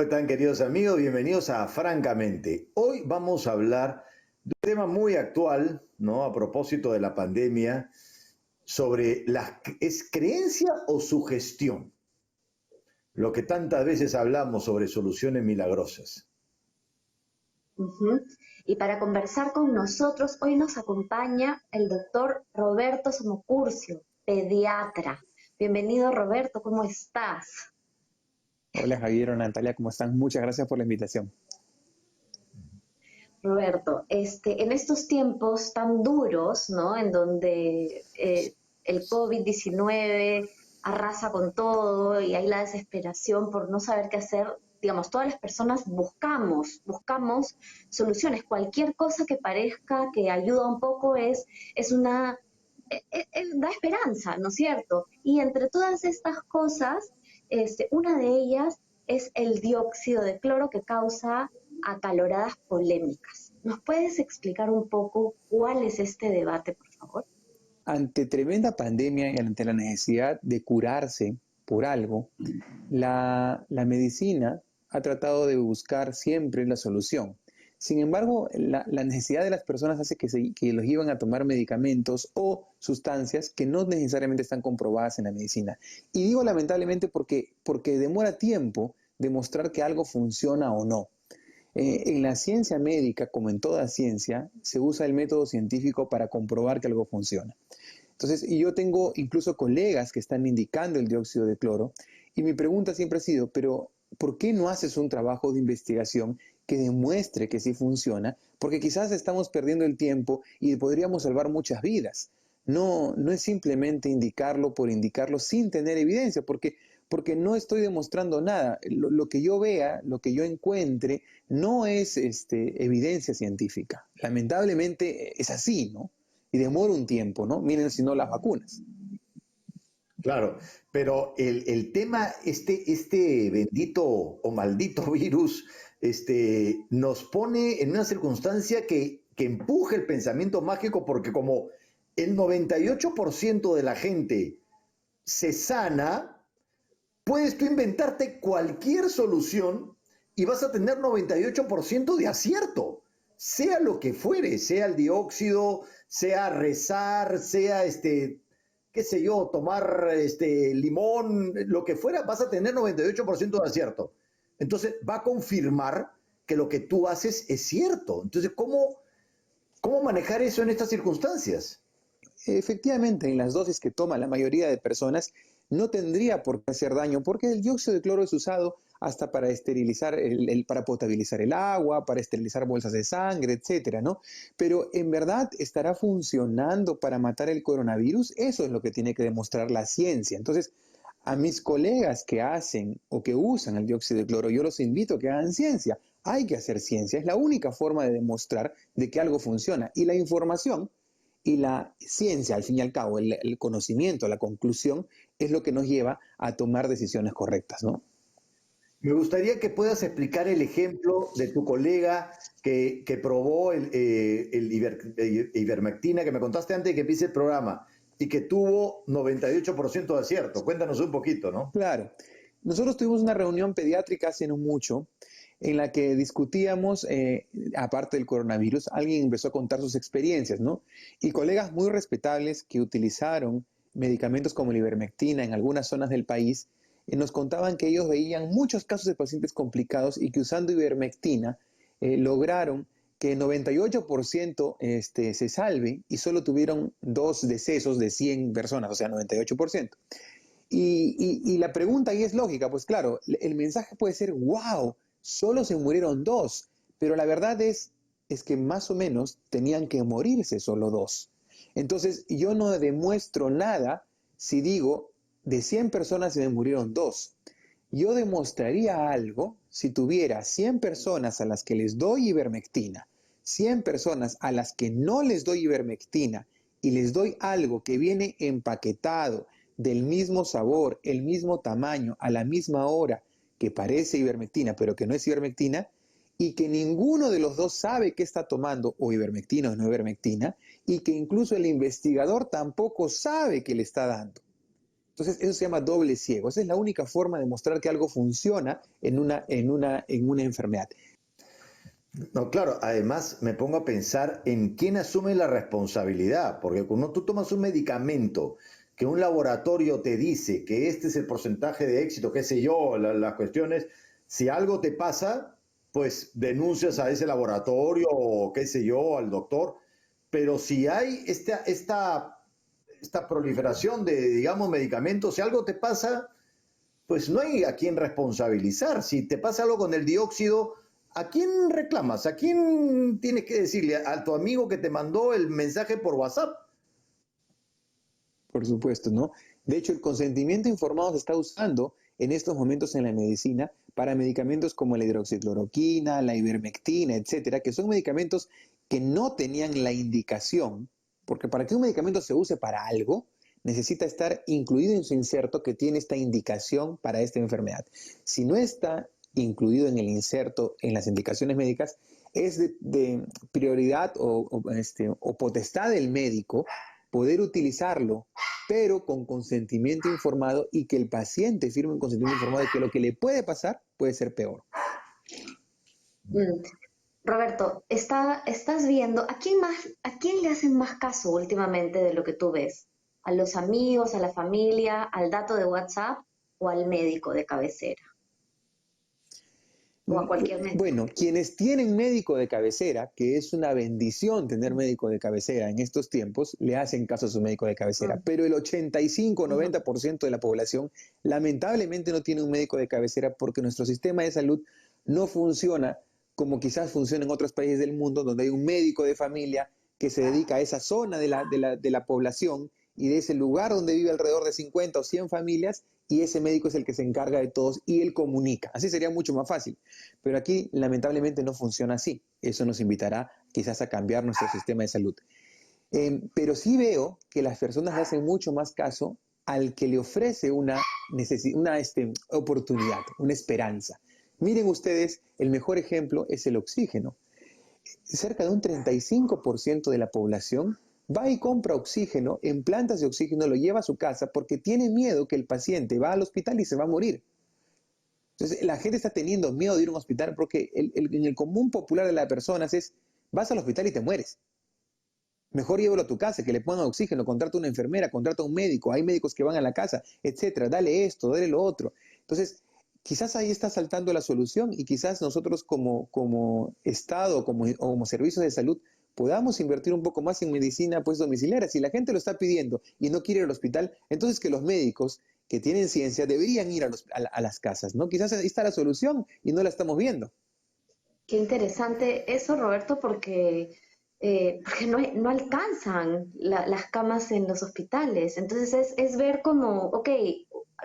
están, queridos amigos? Bienvenidos a Francamente. Hoy vamos a hablar de un tema muy actual, ¿no? A propósito de la pandemia, sobre ¿es creencia o sugestión? Lo que tantas veces hablamos sobre soluciones milagrosas. Ujú. Y para conversar con nosotros, hoy nos acompaña el doctor Roberto Somocurcio, pediatra. Bienvenido, Roberto, ¿cómo estás? Hola Javier o Natalia, ¿cómo están? Muchas gracias por la invitación. Roberto, en estos tiempos tan duros, ¿no? En donde el COVID-19 arrasa con todo y hay la desesperación por no saber qué hacer, digamos, todas las personas buscamos soluciones. Cualquier cosa que parezca que ayuda un poco es una, da esperanza, ¿no es cierto? Y entre todas estas cosas, una de ellas es el dióxido de cloro que causa acaloradas polémicas. ¿Nos puedes explicar un poco cuál es este debate, por favor? Ante tremenda pandemia y ante la necesidad de curarse por algo, la medicina ha tratado de buscar siempre la solución. Sin embargo, la necesidad de las personas hace que los llevan a tomar medicamentos o sustancias que no necesariamente están comprobadas en la medicina. Y digo lamentablemente porque demora tiempo demostrar que algo funciona o no. En la ciencia médica, como en toda ciencia, se usa el método científico para comprobar que algo funciona. Entonces, yo tengo incluso colegas que están indicando el dióxido de cloro y mi pregunta siempre ha sido, pero ¿por qué no haces un trabajo de investigación que demuestre que sí funciona? Porque quizás estamos perdiendo el tiempo y podríamos salvar muchas vidas. No es simplemente indicarlo por indicarlo sin tener evidencia, porque no estoy demostrando nada. Lo que yo vea, lo que yo encuentre, no es evidencia científica. Lamentablemente es así, ¿no? Y demora un tiempo, ¿no? Miren si no las vacunas. Claro, pero el tema, este bendito o maldito virus, nos pone en una circunstancia que empuja el pensamiento mágico porque como el 98% de la gente se sana, puedes tú inventarte cualquier solución y vas a tener 98% de acierto, sea lo que fuere, sea el dióxido, sea rezar, sea qué sé yo, tomar limón, lo que fuera, vas a tener 98% de acierto. Entonces va a confirmar que lo que tú haces es cierto. Entonces, ¿cómo manejar eso en estas circunstancias? Efectivamente, en las dosis que toma la mayoría de personas no tendría por qué hacer daño, porque el dióxido de cloro es usado hasta para esterilizar, para potabilizar el agua, para esterilizar bolsas de sangre, etcétera, ¿no? Pero ¿en verdad estará funcionando para matar el coronavirus? Eso es lo que tiene que demostrar la ciencia. Entonces, a mis colegas que hacen o que usan el dióxido de cloro, yo los invito a que hagan ciencia. Hay que hacer ciencia, es la única forma de demostrar de que algo funciona. Y la información y la ciencia, al fin y al cabo, el conocimiento, la conclusión, es lo que nos lleva a tomar decisiones correctas, ¿no? Me gustaría que puedas explicar el ejemplo de tu colega que probó ivermectina que me contaste antes de que empiece el programa y que tuvo 98% de acierto. Cuéntanos un poquito, ¿no? Claro. Nosotros tuvimos una reunión pediátrica hace no mucho en la que discutíamos, aparte del coronavirus, alguien empezó a contar sus experiencias, ¿no? Y colegas muy respetables que utilizaron medicamentos como la ivermectina en algunas zonas del país, nos contaban que ellos veían muchos casos de pacientes complicados y que usando ivermectina lograron que el 98% se salve y solo tuvieron 2 decesos de 100 personas, o sea, 98%. Y la pregunta ahí es lógica, pues claro, el mensaje puede ser, wow, solo se murieron 2, pero la verdad es que más o menos tenían que morirse solo 2. Entonces yo no demuestro nada si digo, de 100 personas se me murieron 2. Yo demostraría algo si tuviera 100 personas a las que les doy ivermectina, 100 personas a las que no les doy ivermectina y les doy algo que viene empaquetado del mismo sabor, el mismo tamaño, a la misma hora, que parece ivermectina, pero que no es ivermectina, y que ninguno de los dos sabe qué está tomando, o ivermectina o no ivermectina, y que incluso el investigador tampoco sabe qué le está dando. Entonces, eso se llama doble ciego. Esa es la única forma de mostrar que algo funciona en una enfermedad. No, claro, además me pongo a pensar en quién asume la responsabilidad, porque cuando tú tomas un medicamento que un laboratorio te dice que este es el porcentaje de éxito, qué sé yo, las cuestiones, si algo te pasa, pues denuncias a ese laboratorio o qué sé yo, al doctor, pero si hay esta proliferación de, digamos, medicamentos, si algo te pasa, pues no hay a quién responsabilizar. Si te pasa algo con el dióxido, ¿a quién reclamas? ¿A quién tienes que decirle? ¿A tu amigo que te mandó el mensaje por WhatsApp? Por supuesto, ¿no? De hecho, el consentimiento informado se está usando en estos momentos en la medicina para medicamentos como la hidroxicloroquina, la ivermectina, etcétera, que son medicamentos que no tenían la indicación, porque para que un medicamento se use para algo, necesita estar incluido en su inserto que tiene esta indicación para esta enfermedad. Si no está incluido en el inserto, en las indicaciones médicas, es de prioridad o potestad del médico poder utilizarlo, pero con consentimiento informado y que el paciente firme un consentimiento informado de que lo que le puede pasar puede ser peor. Mm. Roberto, estás viendo, a quién le hacen más caso últimamente de lo que tú ves? ¿A los amigos, a la familia, al dato de WhatsApp o al médico de cabecera? ¿O a cualquier médico? Bueno, quienes tienen médico de cabecera, que es una bendición tener médico de cabecera en estos tiempos, le hacen caso a su médico de cabecera. Mm, Pero el 85 ujú. 90% de la población lamentablemente no tiene un médico de cabecera porque nuestro sistema de salud no funciona como quizás funciona en otros países del mundo, donde hay un médico de familia que se dedica a esa zona de la población y de ese lugar donde vive alrededor de 50 o 100 familias, y ese médico es el que se encarga de todos y él comunica. Así sería mucho más fácil. Pero aquí lamentablemente no funciona así. Eso nos invitará quizás a cambiar nuestro sistema de salud. Pero sí veo que las personas hacen mucho más caso al que le ofrece una oportunidad, una esperanza. Miren ustedes, el mejor ejemplo es el oxígeno. Cerca de un 35% de la población va y compra oxígeno en plantas de oxígeno, lo lleva a su casa porque tiene miedo que el paciente va al hospital y se va a morir. Entonces, la gente está teniendo miedo de ir a un hospital porque en el común popular de las personas es, vas al hospital y te mueres. Mejor llévalo a tu casa, que le pongan oxígeno, contrata una enfermera, contrata un médico, hay médicos que van a la casa, etcétera, dale esto, dale lo otro. Entonces, quizás ahí está saltando la solución y quizás nosotros como Estado o como servicios de salud podamos invertir un poco más en medicina pues domiciliaria. Si la gente lo está pidiendo y no quiere ir al hospital, entonces que los médicos que tienen ciencia deberían ir a las casas, ¿no? Quizás ahí está la solución y no la estamos viendo. Qué interesante eso, Roberto, porque no alcanzan las camas en los hospitales. Entonces es ver como, ok,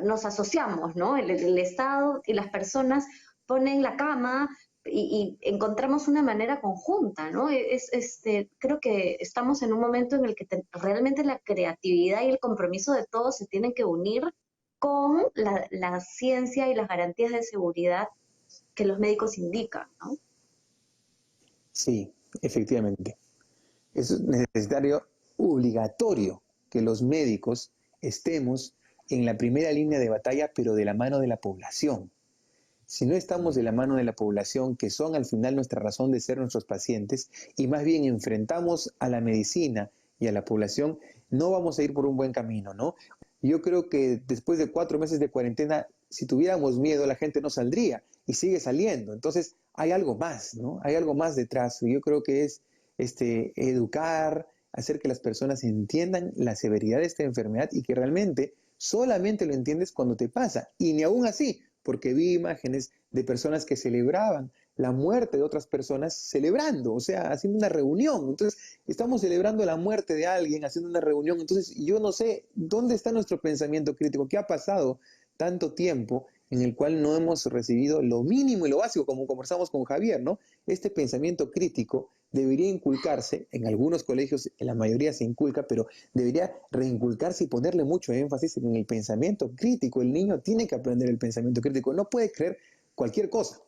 nos asociamos, ¿no? El Estado y las personas ponen la cama y encontramos una manera conjunta, ¿no? Creo que estamos en un momento en el que realmente la creatividad y el compromiso de todos se tienen que unir con la ciencia y las garantías de seguridad que los médicos indican, ¿no? Sí, efectivamente. Es necesario, obligatorio, que los médicos estemos en la primera línea de batalla, pero de la mano de la población. Si no estamos de la mano de la población, que son al final nuestra razón de ser nuestros pacientes, y más bien enfrentamos a la medicina y a la población, no vamos a ir por un buen camino, ¿no? Yo creo que después de 4 meses de cuarentena, si tuviéramos miedo, la gente no saldría y sigue saliendo. Entonces, hay algo más, ¿no? Hay algo más detrás. Yo creo que es educar, hacer que las personas entiendan la severidad de esta enfermedad y que realmente solamente lo entiendes cuando te pasa. Y ni aún así, porque vi imágenes de personas que celebraban la muerte de otras personas celebrando, o sea, haciendo una reunión. Entonces, estamos celebrando la muerte de alguien, haciendo una reunión. Entonces, yo no sé dónde está nuestro pensamiento crítico, qué ha pasado tanto tiempo en el cual no hemos recibido lo mínimo y lo básico, como conversamos con Javier, ¿no? Este pensamiento crítico debería inculcarse, en algunos colegios, en la mayoría se inculca, pero debería reinculcarse y ponerle mucho énfasis en el pensamiento crítico. El niño tiene que aprender el pensamiento crítico, no puede creer cualquier cosa.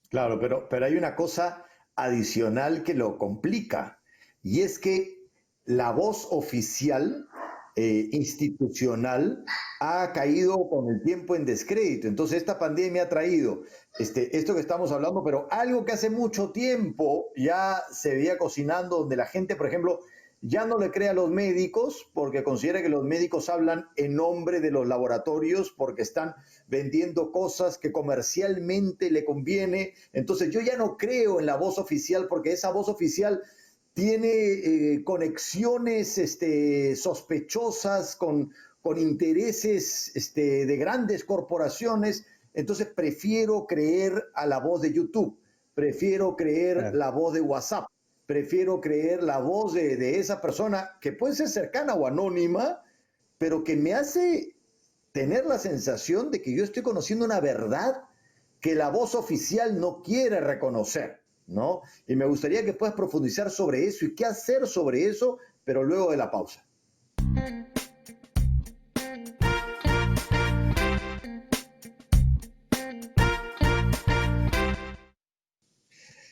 Claro, pero hay una cosa adicional que lo complica, y es que la voz oficial institucional ha caído con el tiempo en descrédito. Entonces esta pandemia ha traído esto que estamos hablando, pero algo que hace mucho tiempo ya se veía cocinando, donde la gente, por ejemplo, ya no le cree a los médicos porque considera que los médicos hablan en nombre de los laboratorios porque están vendiendo cosas que comercialmente le conviene. Entonces yo ya no creo en la voz oficial porque esa voz oficial tiene conexiones sospechosas con intereses de grandes corporaciones. Entonces prefiero creer a la voz de YouTube, prefiero creer Claro. la voz de WhatsApp, prefiero creer la voz de esa persona que puede ser cercana o anónima, pero que me hace tener la sensación de que yo estoy conociendo una verdad que la voz oficial no quiere reconocer, ¿no? Y me gustaría que puedas profundizar sobre eso y qué hacer sobre eso, pero luego de la pausa.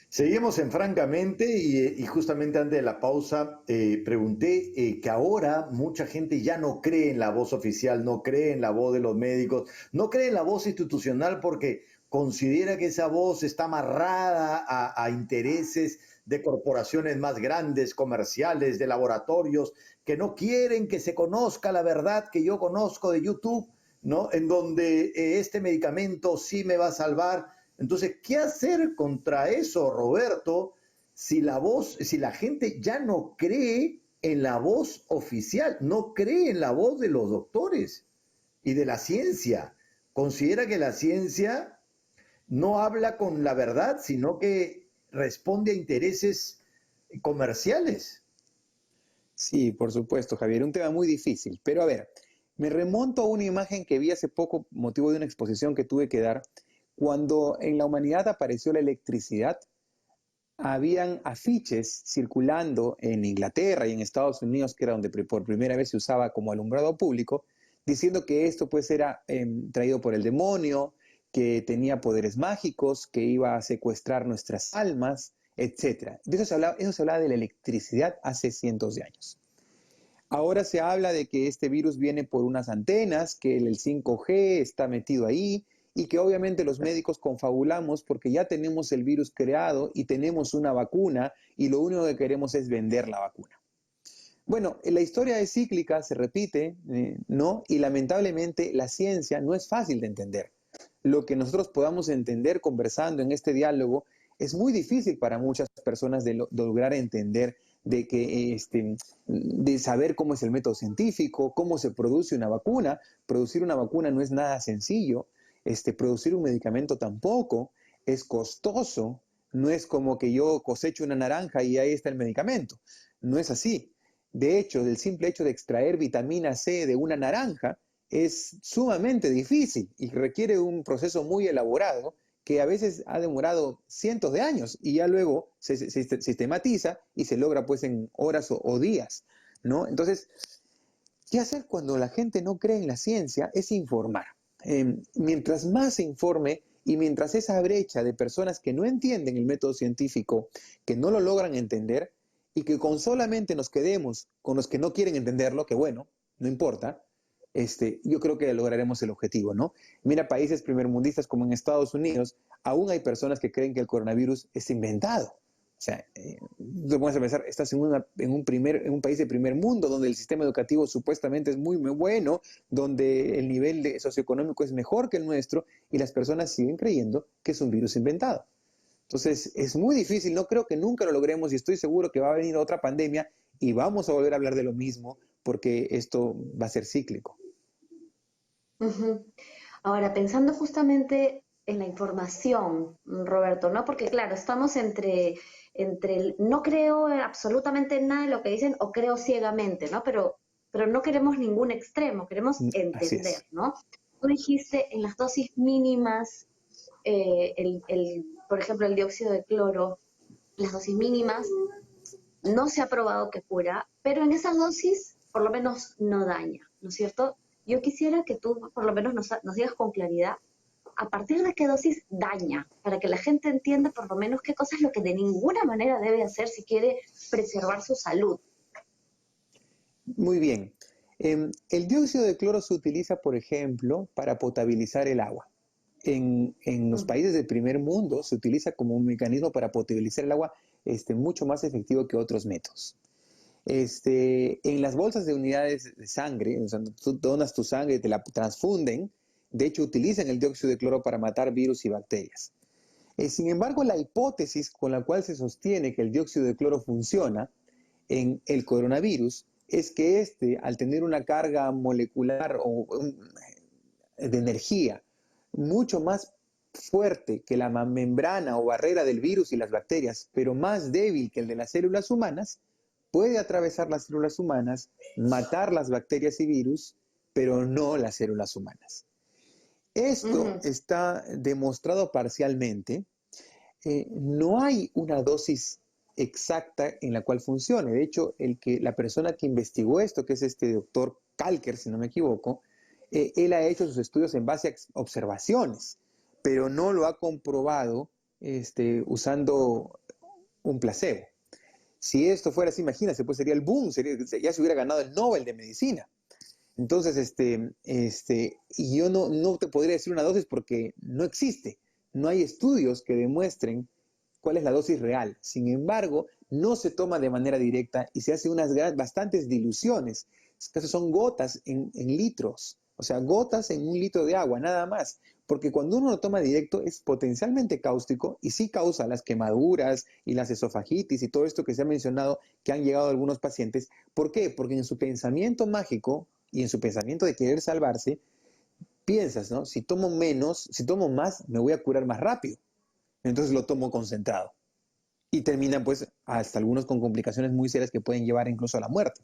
Seguimos en Francamente y justamente antes de la pausa pregunté que ahora mucha gente ya no cree en la voz oficial, no cree en la voz de los médicos, no cree en la voz institucional porque considera que esa voz está amarrada a intereses de corporaciones más grandes, comerciales, de laboratorios, que no quieren que se conozca la verdad que yo conozco de YouTube, ¿no? En donde este medicamento sí me va a salvar. Entonces, ¿qué hacer contra eso, Roberto, si la gente ya no cree en la voz oficial, no cree en la voz de los doctores y de la ciencia? Considera que la ciencia no habla con la verdad, sino que responde a intereses comerciales. Sí, por supuesto, Javier, un tema muy difícil. Pero a ver, me remonto a una imagen que vi hace poco, motivo de una exposición que tuve que dar, cuando en la humanidad apareció la electricidad. Habían afiches circulando en Inglaterra y en Estados Unidos, que era donde por primera vez se usaba como alumbrado público, diciendo que esto pues era traído por el demonio, que tenía poderes mágicos, que iba a secuestrar nuestras almas, etcétera. De eso se hablaba de la electricidad hace cientos de años. Ahora se habla de que este virus viene por unas antenas, que el 5G está metido ahí y que obviamente los médicos confabulamos porque ya tenemos el virus creado y tenemos una vacuna y lo único que queremos es vender la vacuna. Bueno, la historia es cíclica, se repite, ¿no? Y lamentablemente la ciencia no es fácil de entender. Lo que nosotros podamos entender conversando en este diálogo es muy difícil para muchas personas de lograr entender de que de saber cómo es el método científico, cómo se produce una vacuna. Producir una vacuna no es nada sencillo. Producir un medicamento tampoco es costoso. No es como que yo cosecho una naranja y ahí está el medicamento. No es así. De hecho, el simple hecho de extraer vitamina C de una naranja es sumamente difícil y requiere un proceso muy elaborado que a veces ha demorado cientos de años y ya luego se sistematiza y se logra pues en horas o días, ¿no? Entonces, ¿qué hacer cuando la gente no cree en la ciencia? Es informar. Mientras más se informe y mientras esa brecha de personas que no entienden el método científico, que no lo logran entender y que con solamente nos quedemos con los que no quieren entenderlo, que bueno, no importa, yo creo que lograremos el objetivo, ¿no? Mira, países primermundistas como en Estados Unidos, aún hay personas que creen que el coronavirus es inventado. O sea, te pones a pensar, estás en un país de primer mundo, donde el sistema educativo supuestamente es muy, muy bueno, donde el nivel socioeconómico es mejor que el nuestro, y las personas siguen creyendo que es un virus inventado. Entonces, es muy difícil, no creo que nunca lo logremos, y estoy seguro que va a venir otra pandemia y vamos a volver a hablar de lo mismo, porque esto va a ser cíclico. Ujú. Ahora, pensando justamente en la información, Roberto, ¿no? Porque claro, estamos no creo absolutamente en nada de lo que dicen o creo ciegamente, ¿no? Pero no queremos ningún extremo, queremos Así entender, es. ¿no? Tú dijiste en las dosis mínimas, por ejemplo, el dióxido de cloro, las dosis mínimas, no se ha probado que cura, pero en esas dosis por lo menos no daña, ¿no es cierto? Yo quisiera que tú por lo menos nos digas con claridad a partir de qué dosis daña, para que la gente entienda por lo menos qué cosa es lo que de ninguna manera debe hacer si quiere preservar su salud. Muy bien. El dióxido de cloro se utiliza, por ejemplo, para potabilizar el agua. En los países del primer mundo se utiliza como un mecanismo para potabilizar el agua mucho más efectivo que otros métodos. En las bolsas de unidades de sangre, o sea, tú donas tu sangre y te la transfunden, de hecho utilizan el dióxido de cloro para matar virus y bacterias. Sin embargo, la hipótesis con la cual se sostiene que el dióxido de cloro funciona en el coronavirus es que al tener una carga molecular de energía mucho más fuerte que la membrana o barrera del virus y las bacterias, pero más débil que el de las células humanas, puede atravesar las células humanas, matar las bacterias y virus, pero no las células humanas. Esto está demostrado parcialmente. No hay una dosis exacta en la cual funcione. De hecho, la persona que investigó esto, que es este doctor Kalker, si no me equivoco, él ha hecho sus estudios en base a observaciones, pero no lo ha comprobado usando un placebo. Si esto fuera así, imagínate, pues sería el boom, ya se hubiera ganado el Nobel de Medicina. Entonces, y yo no te podría decir una dosis porque no existe. No hay estudios que demuestren cuál es la dosis real. Sin embargo, no se toma de manera directa y se hace bastantes diluciones. Estos son gotas en litros, o sea, gotas en 1 litro de agua, nada más. Porque cuando uno lo toma directo es potencialmente cáustico y sí causa las quemaduras y las esofagitis y todo esto que se ha mencionado que han llegado a algunos pacientes. ¿Por qué? Porque en su pensamiento mágico y en su pensamiento de querer salvarse, piensas, ¿no? Si tomo más, me voy a curar más rápido. Entonces lo tomo concentrado. Y terminan, pues, hasta algunos con complicaciones muy serias que pueden llevar incluso a la muerte.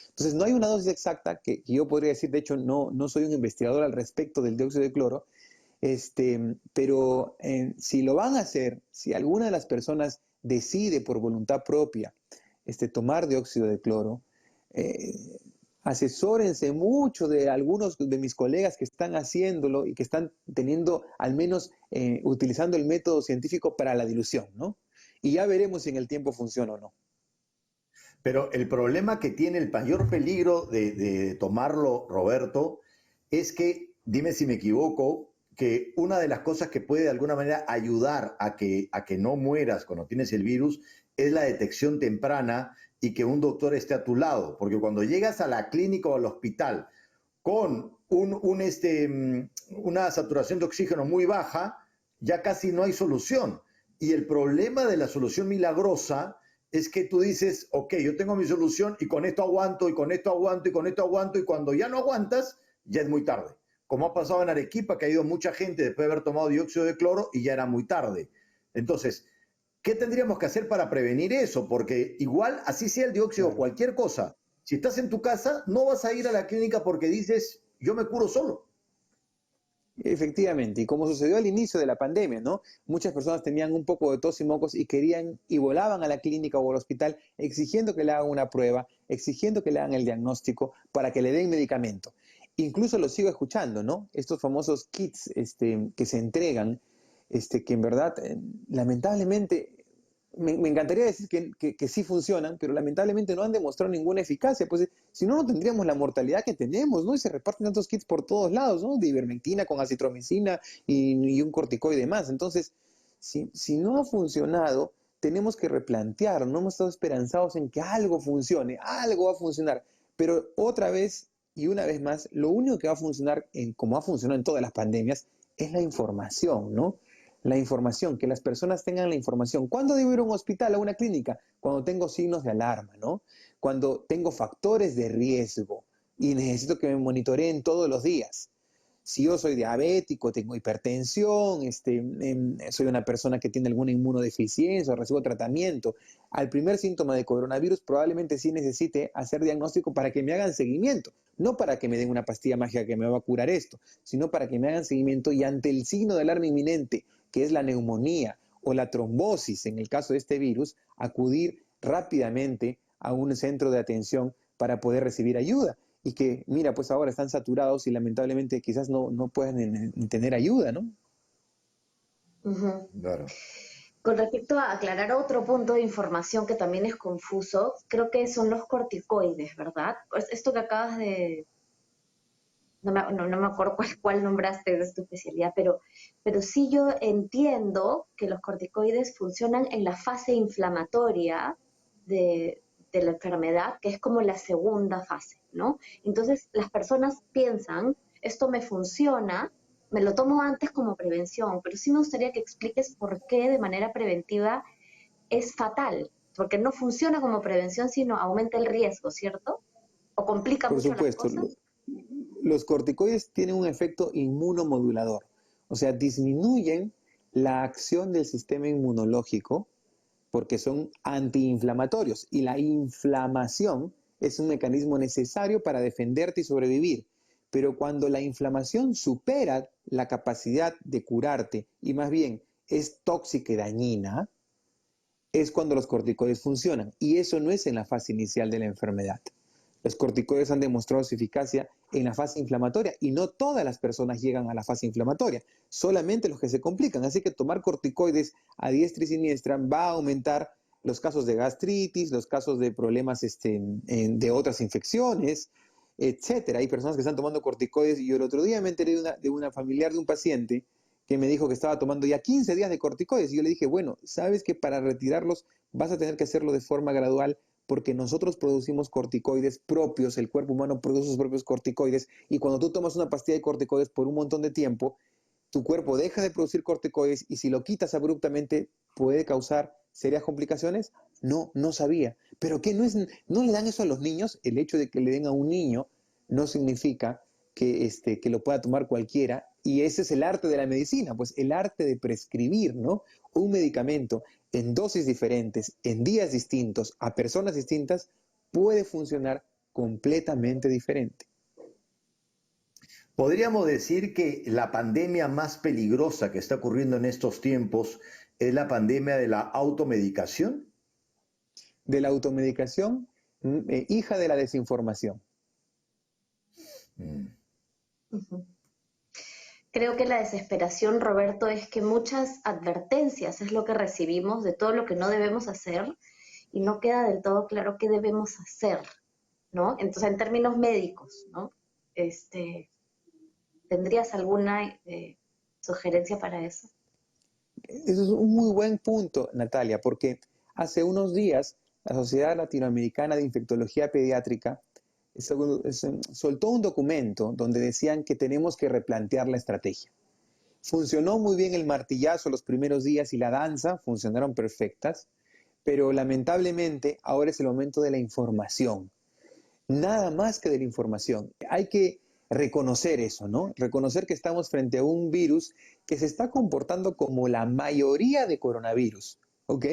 Entonces, no hay una dosis exacta que yo podría decir. De hecho, no soy un investigador al respecto del dióxido de cloro, pero si lo van a hacer, si alguna de las personas decide por voluntad propia tomar dióxido de cloro, asesórense mucho de algunos de mis colegas que están haciéndolo y que están teniendo, al menos utilizando el método científico para la dilución, ¿no? Y ya veremos si en el tiempo funciona o no. Pero el problema que tiene, el mayor peligro de tomarlo, Roberto, es que, dime si me equivoco, que una de las cosas que puede de alguna manera ayudar a que no mueras cuando tienes el virus es la detección temprana y que un doctor esté a tu lado. Porque cuando llegas a la clínica o al hospital con una saturación de oxígeno muy baja, ya casi no hay solución. Y el problema de la solución milagrosa es que tú dices, ok, yo tengo mi solución y con esto aguanto, y con esto aguanto, y con esto aguanto, y cuando ya no aguantas, ya es muy tarde. Como ha pasado en Arequipa, que ha ido mucha gente después de haber tomado dióxido de cloro y ya era muy tarde. Entonces, ¿qué tendríamos que hacer para prevenir eso? Porque igual, así sea el dióxido o Claro. cualquier cosa, si estás en tu casa, no vas a ir a la clínica porque dices, yo me curo solo. Efectivamente, y como sucedió al inicio de la pandemia, ¿no? Muchas personas tenían un poco de tos y mocos y querían y volaban a la clínica o al hospital exigiendo que le hagan una prueba, exigiendo que le hagan el diagnóstico para que le den medicamento. Incluso lo sigo escuchando, ¿no? Estos famosos kits que se entregan, que en verdad, lamentablemente, me encantaría decir que sí funcionan, pero lamentablemente no han demostrado ninguna eficacia. Pues si no, no tendríamos la mortalidad que tenemos, ¿no? Y se reparten tantos kits por todos lados, ¿no? De ivermectina con acitromicina y un corticoide más. Entonces, si no ha funcionado, tenemos que replantear. No hemos estado esperanzados en que algo funcione, algo va a funcionar. Pero otra vez y una vez más, lo único que va a funcionar, como ha funcionado en todas las pandemias, es la información, ¿no? La información, que las personas tengan la información. ¿Cuándo debo ir a un hospital, a una clínica? Cuando tengo signos de alarma, ¿no? Cuando tengo factores de riesgo y necesito que me monitoreen todos los días. Si yo soy diabético, tengo hipertensión, soy una persona que tiene alguna inmunodeficiencia o recibo tratamiento, al primer síntoma de coronavirus probablemente sí necesite hacer diagnóstico para que me hagan seguimiento, no para que me den una pastilla mágica que me va a curar esto, sino para que me hagan seguimiento y ante el signo de alarma inminente, que es la neumonía o la trombosis en el caso de este virus, acudir rápidamente a un centro de atención para poder recibir ayuda. Y que, mira, pues ahora están saturados y lamentablemente quizás no pueden tener ayuda, ¿no? Ujú. Claro. Con respecto a aclarar otro punto de información que también es confuso, creo que son los corticoides, ¿verdad? Pues esto que acabas de, no me acuerdo cuál nombraste de tu especialidad, pero sí yo entiendo que los corticoides funcionan en la fase inflamatoria de la enfermedad, que es como la segunda fase, ¿no? Entonces las personas piensan, esto me funciona, me lo tomo antes como prevención, pero sí me gustaría que expliques por qué de manera preventiva es fatal, porque no funciona como prevención, sino aumenta el riesgo, ¿cierto? ¿O complica Por mucho las supuesto, cosas? los corticoides tienen un efecto inmunomodulador, o sea, disminuyen la acción del sistema inmunológico porque son antiinflamatorios y la inflamación es un mecanismo necesario para defenderte y sobrevivir. Pero cuando la inflamación supera la capacidad de curarte y más bien es tóxica y dañina, es cuando los corticoides funcionan. Y eso no es en la fase inicial de la enfermedad. Los corticoides han demostrado su eficacia en la fase inflamatoria y no todas las personas llegan a la fase inflamatoria, solamente los que se complican. Así que tomar corticoides a diestra y siniestra va a aumentar los casos de gastritis, los casos de problemas de otras infecciones, etcétera. Hay personas que están tomando corticoides y yo el otro día me enteré de una familiar de un paciente que me dijo que estaba tomando ya 15 días de corticoides y yo le dije, bueno, sabes que para retirarlos vas a tener que hacerlo de forma gradual porque nosotros producimos corticoides propios, el cuerpo humano produce sus propios corticoides y cuando tú tomas una pastilla de corticoides por un montón de tiempo, tu cuerpo deja de producir corticoides y si lo quitas abruptamente puede causar serias complicaciones. No, no sabía. Pero ¿qué no le dan eso a los niños? El hecho de que le den a un niño no significa que lo pueda tomar cualquiera y ese es el arte de la medicina, pues el arte de prescribir, ¿no? Un medicamento en dosis diferentes, en días distintos, a personas distintas, puede funcionar completamente diferente. Podríamos decir que la pandemia más peligrosa que está ocurriendo en estos tiempos es la pandemia de la automedicación. De la automedicación, hija de la desinformación. Mm. Ujú. Creo que la desesperación, Roberto, es que muchas advertencias es lo que recibimos de todo lo que no debemos hacer y no queda del todo claro qué debemos hacer, ¿no? Entonces, en términos médicos, ¿no? Este, ¿Tendrías alguna sugerencia para eso? Eso es un muy buen punto, Natalia, porque hace unos días la Sociedad Latinoamericana de Infectología Pediátrica soltó un documento donde decían que tenemos que replantear la estrategia. Funcionó muy bien el martillazo los primeros días y la danza funcionaron perfectas, pero lamentablemente ahora es el momento de la información. Nada más que de la información. Hay que reconocer eso, ¿no? Reconocer que estamos frente a un virus que se está comportando como la mayoría de coronavirus, ¿ok?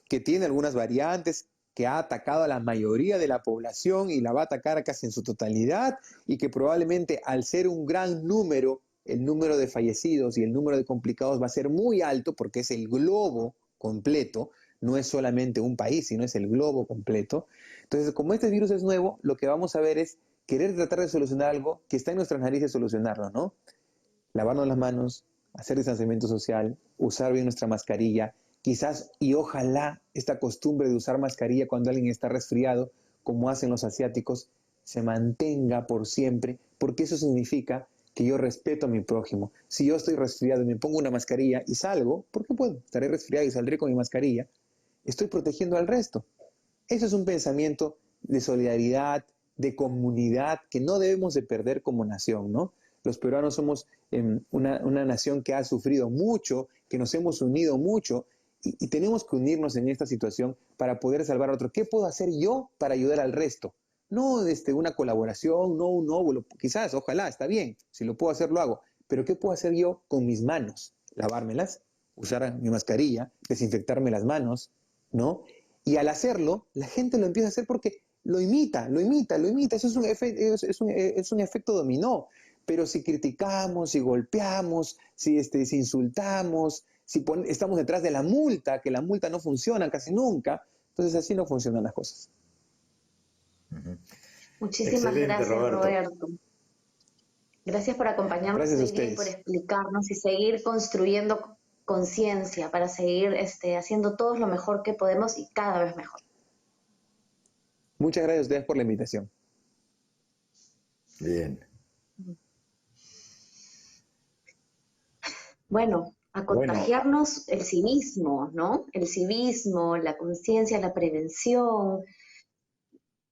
Que tiene algunas variantes, que ha atacado a la mayoría de la población y la va a atacar casi en su totalidad y que probablemente al ser un gran número, el número de fallecidos y el número de complicados va a ser muy alto porque es el globo completo, no es solamente un país, sino es el globo completo. Entonces, como este virus es nuevo, lo que vamos a ver es querer tratar de solucionar algo que está en nuestras narices solucionarlo, ¿no? Lavarnos las manos, hacer distanciamiento social, usar bien nuestra mascarilla, quizás y ojalá esta costumbre de usar mascarilla cuando alguien está resfriado, como hacen los asiáticos, se mantenga por siempre, porque eso significa que yo respeto a mi prójimo. Si yo estoy resfriado y me pongo una mascarilla y salgo, ¿por qué puedo? Estaré resfriado y saldré con mi mascarilla. Estoy protegiendo al resto. Eso es un pensamiento de solidaridad, de comunidad, que no debemos de perder como nación, ¿no? Los peruanos somos una nación que ha sufrido mucho, que nos hemos unido mucho y tenemos que unirnos en esta situación para poder salvar a otro. ¿Qué puedo hacer yo para ayudar al resto? No una colaboración, no un óvulo, quizás, ojalá, está bien, si lo puedo hacer, lo hago, pero ¿qué puedo hacer yo con mis manos? Lavármelas, usar mi mascarilla, desinfectarme las manos, ¿no? Y al hacerlo, la gente lo empieza a hacer porque lo imita, lo imita, lo imita. Eso es un efecto dominó. Pero si criticamos, si golpeamos, si insultamos, estamos detrás de la multa, que la multa no funciona casi nunca, entonces así no funcionan las cosas. Muchísimas Excelente, gracias, Roberto. Roberto. Gracias por acompañarnos Gracias a hoy día y por ustedes. explicarnos y seguir construyendo conciencia, para seguir haciendo todos lo mejor que podemos y cada vez mejor. Muchas gracias a ustedes por la invitación. Bien. Bueno, a contagiarnos el civismo, ¿no? El civismo, la conciencia, la prevención.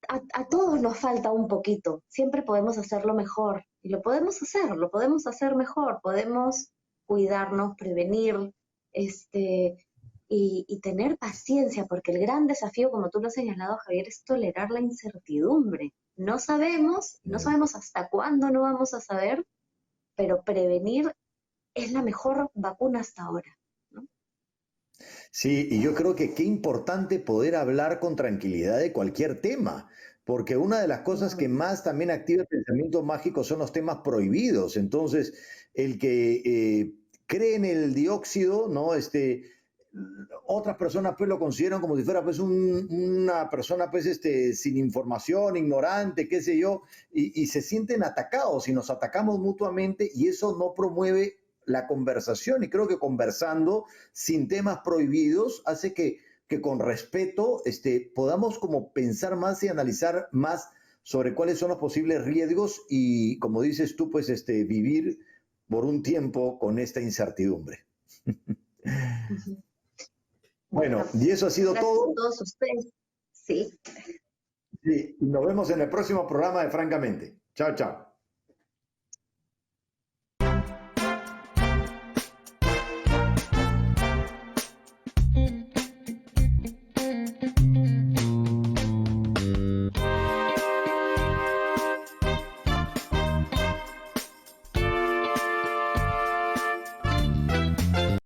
A todos nos falta un poquito. Siempre podemos hacerlo mejor. Y lo podemos hacer mejor. Podemos cuidarnos, prevenir, y tener paciencia, porque el gran desafío, como tú lo has señalado, Javier, es tolerar la incertidumbre. No sabemos hasta cuándo no vamos a saber, pero prevenir es la mejor vacuna hasta ahora, ¿no? Sí, y yo creo que qué importante poder hablar con tranquilidad de cualquier tema, porque una de las cosas que más también activa el pensamiento mágico son los temas prohibidos. Entonces, el que cree en el dióxido, ¿no? Otras personas pues lo consideran como si fuera pues una persona pues sin información, ignorante, qué sé yo, y se sienten atacados y nos atacamos mutuamente y eso no promueve la conversación y creo que conversando sin temas prohibidos hace que con respeto podamos como pensar más y analizar más sobre cuáles son los posibles riesgos y como dices tú pues vivir por un tiempo con esta incertidumbre. Uh-huh. Bueno, y eso ha sido todo. Gracias a todos ustedes. Sí. Sí, nos vemos en el próximo programa de Francamente. Chao, chao.